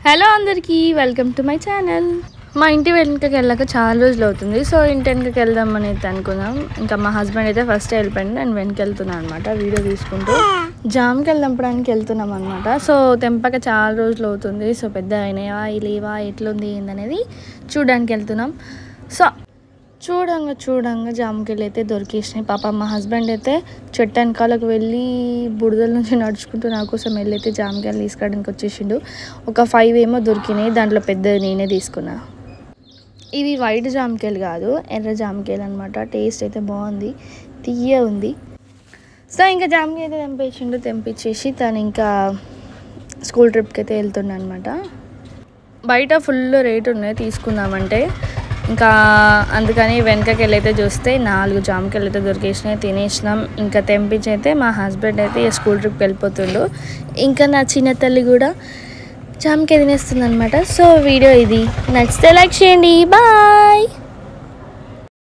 Hello అందరికీ welcome to my channel. మా ఇంటి వెనుకకి వెళ్ళాక చాలా రోజులు అవుతుంది. సో ఇంటి వెనుకకి వెళ్దాం అనేది అనుకున్నాం. ఇంకా మా హస్బెండ్ అయితే ఫస్ట్ వెళ్ళిపోయింది, నేను వెనక్కి వెళ్తున్నాను అనమాట. వీడియో తీసుకుంటూ జామకాయలు తెంపడానికి వెళ్తున్నాం అనమాట. సో తెంపక చాలా రోజులు అవుతుంది. సో పెద్ద అయినాయా లేవా ఎట్లుంది ఏందనేది చూడడానికి వెళ్తున్నాం. సో చూడంగా జామకాయలు అయితే దొరికేసినాయి. పాప మా హస్బెండ్ అయితే చెట్టు వెనకాలకు వెళ్ళి బురదల నుంచి నడుచుకుంటూ నా కోసం వెళ్ళి అయితే జామకాయలు తీసుకోవడానికి వచ్చేసిండు. ఒక 5 ఏమో దొరికినాయి, దాంట్లో పెద్ద నేనే తీసుకున్నా. ఇవి వైట్ జామకాయలు కాదు, ఎర్ర జామకాయలు అనమాట. టేస్ట్ అయితే బాగుంది, తీయ ఉంది. సో ఇంకా జామకాయ అయితే తెంపించేసి తను ఇంకా స్కూల్ ట్రిప్కి అయితే వెళ్తున్నా అనమాట. బయట ఫుల్ రేట్ ఉన్నాయి తీసుకుందామంటే, ఇంకా అందుకని వెనకకి వెళ్ళైతే చూస్తే 4 జామకాయలు అయితే దొరికేసినాయి. తినేసినాం. ఇంకా తెంపించి అయితే మా హస్బెండ్ అయితే స్కూల్ ట్రిప్కి వెళ్ళిపోతుండు. ఇంకా నా చిన్న తల్లి కూడా జామకాయ తినేస్తుంది అనమాట. సో వీడియో ఇది నచ్చితే లైక్ చేయండి. బాయ్.